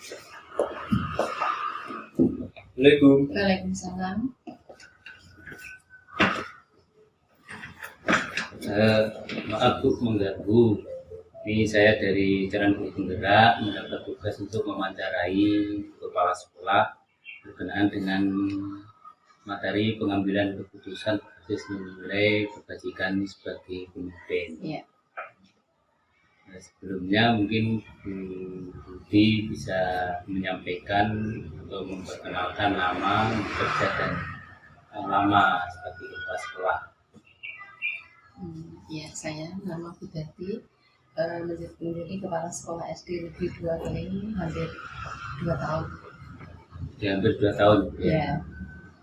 Assalamualaikum. Waalaikumsalam. Maaf Bu mengganggu. Ini saya dari Jalan Penggerak mendapat tugas untuk mewawancarai kepala sekolah berkenaan dengan materi pengambilan keputusan berbasis nilai kebajikan sebagai pemimpin. Ya. Nah, sebelumnya mungkin Bu Budi bisa menyampaikan atau memperkenalkan nama, kerja dan lama sebagai kepala sekolah. Ya, saya nama Budati, menjadi kepala sekolah SD Negeri 2 ini hampir 2 tahun. Hampir 2 tahun. Ya.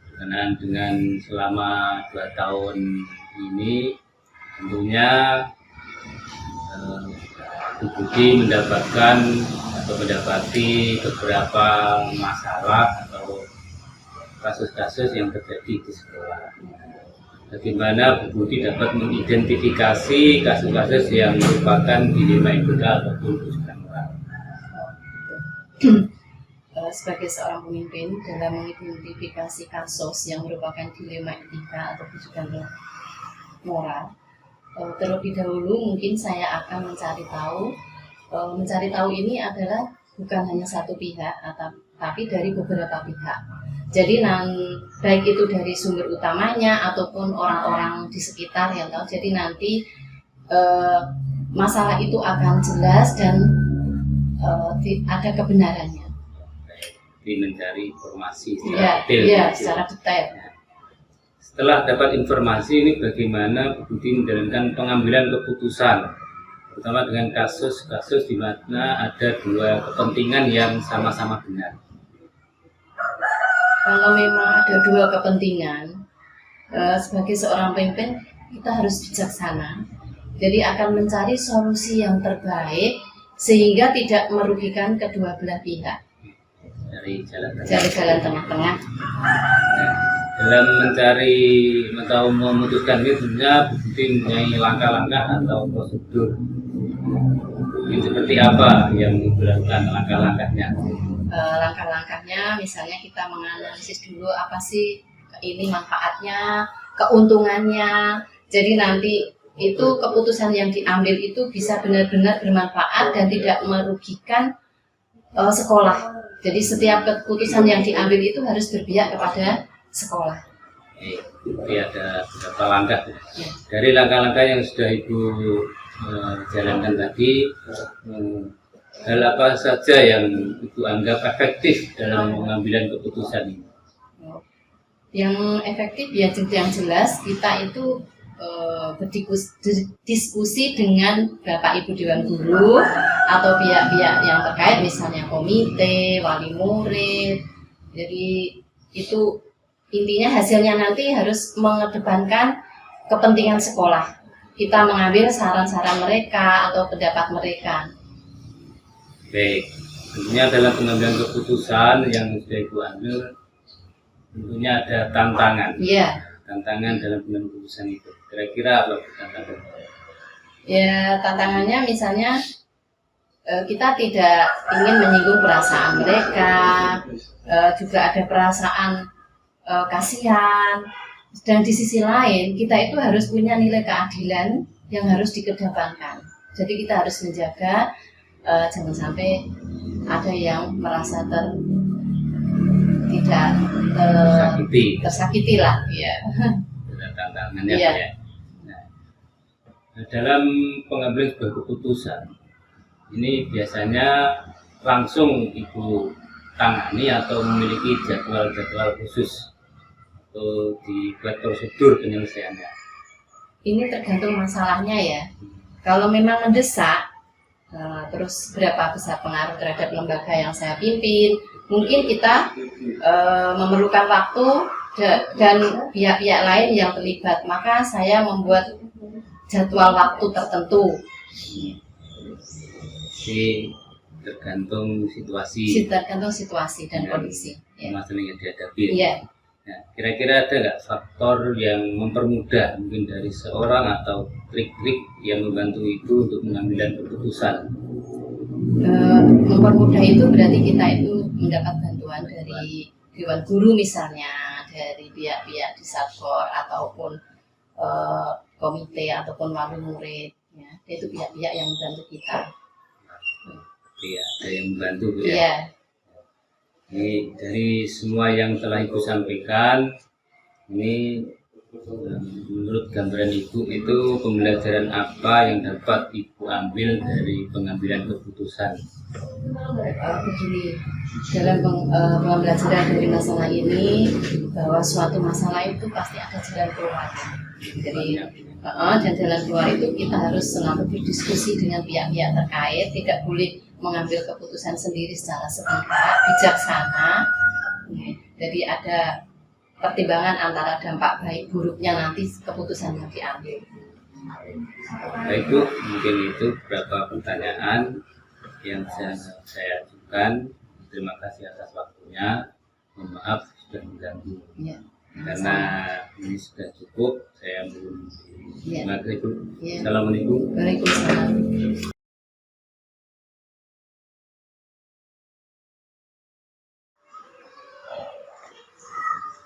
Berkenaan dengan selama 2 tahun ini tentunya Bu Budi mendapatkan atau mendapati beberapa masalah atau kasus-kasus yang terjadi di sekolah. Bagaimana Bu Budi dapat mengidentifikasi kasus-kasus yang merupakan dilema etika ataupun kesulitan moral? Sebagai seorang pemimpin dalam mengidentifikasi kasus yang merupakan dilema etika atau kesulitan moral, terlebih dahulu mungkin saya akan mencari tahu. Mencari tahu ini adalah bukan hanya satu pihak, tapi dari beberapa pihak. Jadi baik itu dari sumber utamanya ataupun orang-orang di sekitar yang tahu. Jadi nanti masalah itu akan jelas dan ada kebenarannya. Jadi mencari informasi secara detail. Ya, secara detail. Setelah dapat informasi ini, bagaimana Bu Budi menjalankan pengambilan keputusan, terutama dengan kasus-kasus di mana ada dua kepentingan yang sama-sama benar? Kalau memang ada dua kepentingan, sebagai seorang pemimpin kita harus bijaksana. Jadi akan mencari solusi yang terbaik sehingga tidak merugikan kedua belah pihak. Dari jalan tengah-tengah. Nah, dalam mencari atau memutuskan ini sebenarnya Bu Budi mempunyai langkah-langkah atau prosedur. Ini seperti apa yang dilakukan langkah-langkahnya? Langkah-langkahnya misalnya kita menganalisis dulu apa sih ini manfaatnya, keuntungannya. Jadi nanti itu keputusan yang diambil itu bisa benar-benar bermanfaat dan tidak merugikan sekolah. Jadi setiap keputusan yang diambil itu harus berpihak kepada sekolah. Jadi ada beberapa langkah. Ya. Dari langkah-langkah yang sudah Ibu jalankan tadi, hal apa saja yang Ibu anggap efektif dalam pengambilan keputusan ini? Yang efektif ya yang jelas kita itu berdiskusi dengan Bapak Ibu Dewan Guru atau pihak-pihak yang terkait, misalnya komite, wali murid. Jadi itu intinya hasilnya nanti harus mengedepankan kepentingan sekolah. Kita mengambil saran-saran mereka atau pendapat mereka. Baik, tentunya dalam pengambilan keputusan yang sudah Ibu ambil, tentunya ada tantangan. Iya. Tantangan dalam pengambilan keputusan itu. Kira-kira apa tantangan? Ya, tantangannya misalnya kita tidak ingin menyinggung perasaan mereka, juga ada perasaan kasihan. Dan di sisi lain kita itu harus punya nilai keadilan yang harus dikedepankan. Jadi kita harus menjaga jangan sampai ada yang merasa tidak tersakiti lah, ya. Tantangannya ya. Nah, dalam pengambilan sebuah keputusan ini biasanya langsung Ibu tangani atau memiliki jadwal-jadwal khusus atau dibuat prosedur penyelesaiannya? Ini tergantung masalahnya ya. Kalau memang mendesak, terus berapa besar pengaruh terhadap lembaga yang saya pimpin, mungkin kita memerlukan waktu dan pihak-pihak lain yang terlibat, maka saya membuat jadwal waktu tertentu. Jadi tergantung situasi dan kondisi masalah yang dihadapi. Ya. Nah, kira-kira ada nggak faktor yang mempermudah mungkin dari seorang atau trik-trik yang membantu itu untuk mengambil keputusan? mempermudah itu berarti kita itu mendapat bantuan dari Dewan Guru misalnya, dari pihak-pihak di Satpol ataupun komite ataupun wali murid, ya. Itu pihak-pihak yang membantu kita. Iya, ada yang membantu Bu, ya. Iya. Ini dari semua yang telah Ibu sampaikan, ini menurut gambaran Ibu itu pembelajaran apa yang dapat Ibu ambil dari pengambilan keputusan? Begini, dalam pembelajaran dari masalah ini, bahwa suatu masalah itu pasti ada jalan keluar. Jadi dan jalan keluar itu kita harus selalu berdiskusi dengan pihak-pihak terkait, tidak boleh mengambil keputusan sendiri secara sepihak, bijaksana. Jadi ada pertimbangan antara dampak baik buruknya nanti keputusan yang diambil. Baik Bu, mungkin itu beberapa pertanyaan yang saya ajukan. Terima kasih atas waktunya. Mohon maaf sudah mengganggu. Ya, Karena ini sudah cukup, saya belum. Ya. Terima kasih Bu. Ya. Assalamualaikum. Waalaikumsalam.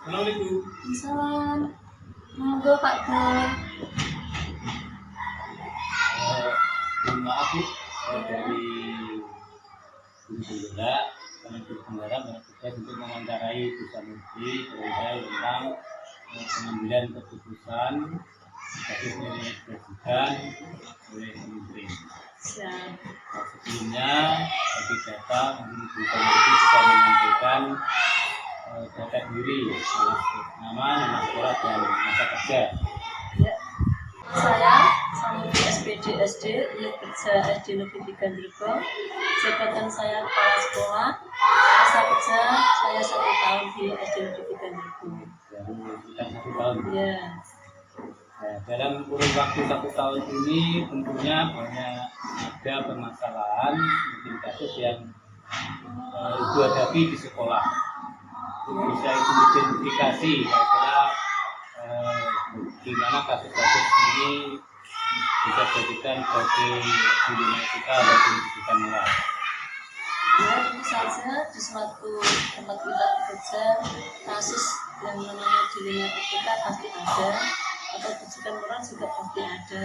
Assalamualaikum. Salam. Monggo Pak Nur. Mohon maaf Bu, dari Guru Tenggara, kami Guru Tenggara bertugas untuk mewawancarai Bu Samurti terkait tentang pengambilan keputusan kasus penyidikan oleh Menteri. Sebelumnya bagi data mungkin Bu Samurti bisa menyampaikan data diri, nama sekolah dan masa kerja. Ya. Saya Samurti SPD SD, unit kerja SD Negeri 3 Grogol. Jabatan saya kepala sekolah. Masa kerja saya 1 tahun di SD Negeri 3 Grogol. Baru sekitar 1 tahun. Ya. Nah, dalam kurun waktu 1 tahun ini tentunya banyak ada permasalahan, mungkin kasus yang Ibu hadapi di sekolah. Bisa Ibu identifikasi kira-kira gimana kasus-kasus ini bisa dijadikan sebagai pembina kita atau pendidikan moral. Ya, tentu saja di suatu tempat kita bekerja, kasus yang namanya dilema etika pasti ada, atau pendidikan moral juga pasti ada.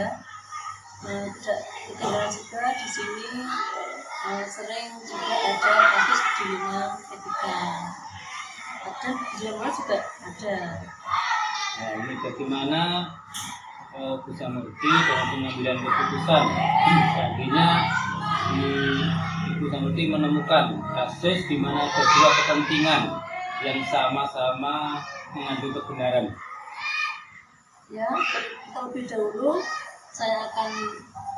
Tidak ketinggalan juga di sini sering juga ada kasus dilema etika. Ada dilema moral juga ada. Nah, ini bagaimana Bu Samurti dalam pengambilan keputusan. Artinya Ibu Samurti menemukan kasus di mana ada dua kepentingan yang sama-sama mengambil kebenaran. Ya, terlebih dahulu saya akan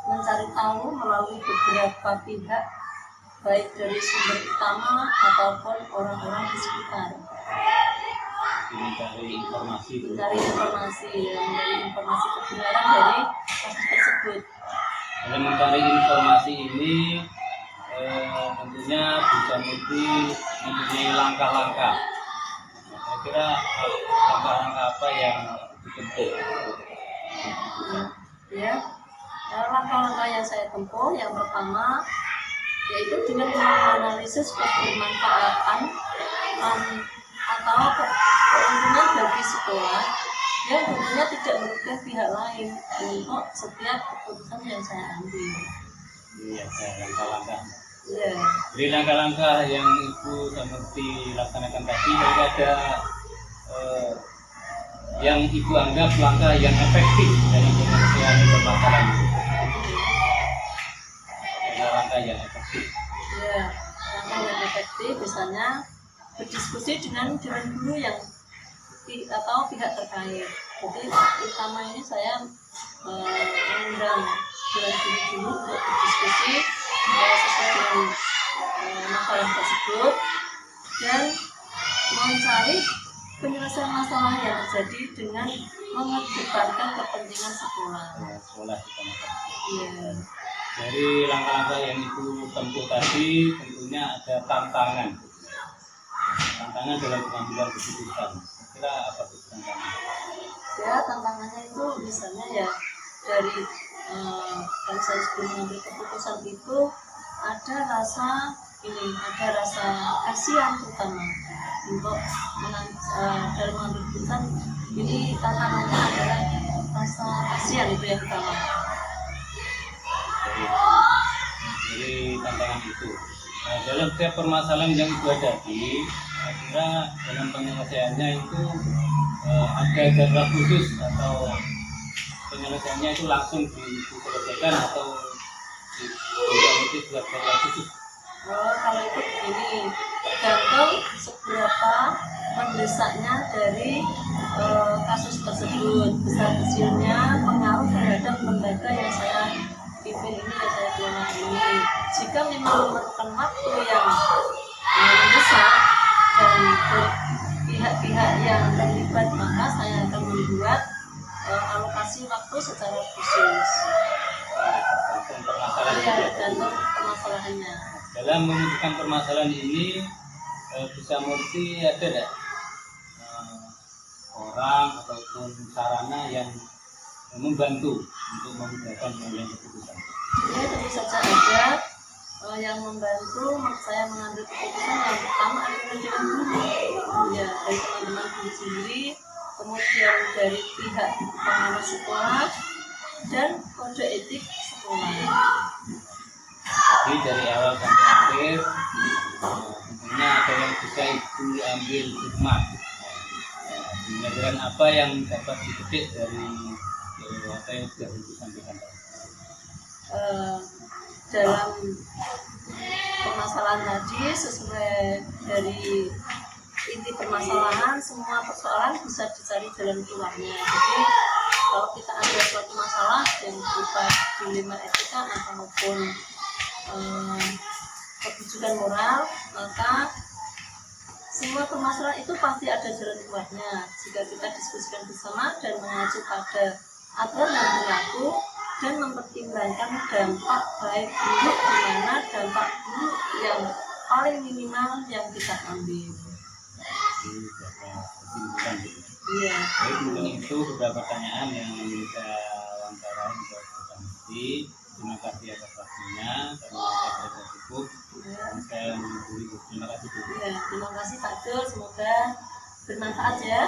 mencari tahu melalui beberapa pihak, baik dari sumber utama ataupun orang-orang di sekitar. Mencari informasi itu. Mencari informasi kebenaran dari kasus tersebut. Dalam mencari informasi ini tentunya Bu Samurti mempunyai langkah-langkah. Saya kira langkah-langkah apa yang ditempuh? Ya, langkah-langkah yang saya tempuh yang pertama yaitu dengan menganalisis kebermanfaatan atau keuntungan bagi sekolah yang tentunya tidak merugikan pihak lain untuk setiap keputusan yang saya ambil. Iya, langkah-langkah. Ya. Dari langkah-langkah yang Ibu Samurti laksanakan tadi, ada yang Ibu anggap langkah yang efektif dalam penyelesaian permasalahan itu. Langkah yang efektif. Ya, langkah yang efektif misalnya berdiskusi dengan dewan guru yang atau pihak terkait. Jadi utama ini saya mengundang dewan guru dulu untuk berdiskusi sesuai dengan masalah tersebut dan mencari penyelesaian masalah yang terjadi dengan mengedepankan kepentingan sekolah. Ya, sekolah kita. Iya. Dari langkah-langkah yang Ibu tempuh tadi, tentunya ada tantangan. Tantangan dalam pengambilan keputusan. Kira apa itu tantangan? Ya, tantangannya itu misalnya ya dari kalau saya sebelum mengambil keputusan itu ada rasa kasihan terutama untuk dalam mengambil keputusan. Ini tantangannya adalah rasa kasihan, itu yang pertama. Dari tantangan itu. Nah, dalam setiap permasalahan yang dihadapi, saya kira dalam penyelesaiannya itu ada cara khusus atau penyelesaiannya itu langsung diselesaikan atau dibuat cara khusus. Kalau itu begini, tergantung seberapa mendesaknya dari kasus tersebut, besar kecilnya pengaruh terhadap lembaga yang saya pimpin ini, yang saya kelola ini. Jika memang memerlukan waktu yang mendesak dan pihak-pihak yang terlibat, maka saya akan membuat alokasi waktu secara khusus. Tergantung permasalahannya. Dalam memutuskan permasalahan ini, bisa murti ada tidak orang ataupun sarana yang membantu untuk memudahkan pengambilan keputusan? Ya, tentu saja ada yang membantu saya mengambil keputusan. Yang pertama adalah dengan guru, ya, dari teman-teman guru sendiri, kemudian dari pihak pengawas sekolah dan kode etik sekolah. Jadi dari awal sampai akhir tentunya ada yang bisa Ibu ambil hikmah. Pelajaran apa yang dapat dipetik dari apa yang sudah Ibu sampaikan? Dalam permasalahan tadi, sesuai dari inti permasalahan, semua persoalan bisa dicari jalan keluarnya. Jadi kalau kita ada suatu masalah yang berupa dilema etika ataupun kebijakan moral, maka semua permasalahan itu pasti ada jalan keluarnya jika kita diskusikan bersama dan mengacu pada aturan yang berlaku dan mempertimbangkan dampak baik buruk, di mana dampak buruk yang paling minimal yang kita ambil. Iya. Baik, mungkin itu beberapa pertanyaan yang kita wawancarai di Bupati. Terima kasih atas waktunya. Terima kasih sudah cukup. Saya menghubungi Bu. Terima kasih Bu. Ya, terima kasih Pak Dul. Semoga bermanfaat ya.